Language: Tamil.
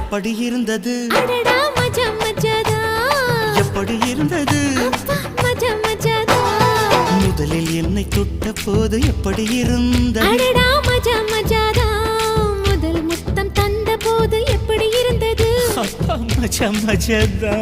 அப்படி இருந்தது அடடா மஜா மஜாதா எப்படி இருந்தது மஜா மஜாதா முதலில் என்னை தொட்ட போது எப்படி இருந்தது அடடா மஜா மஜாதா முதல் முத்தம் தந்த போது எப்படி இருந்தது மஜா மஜாதா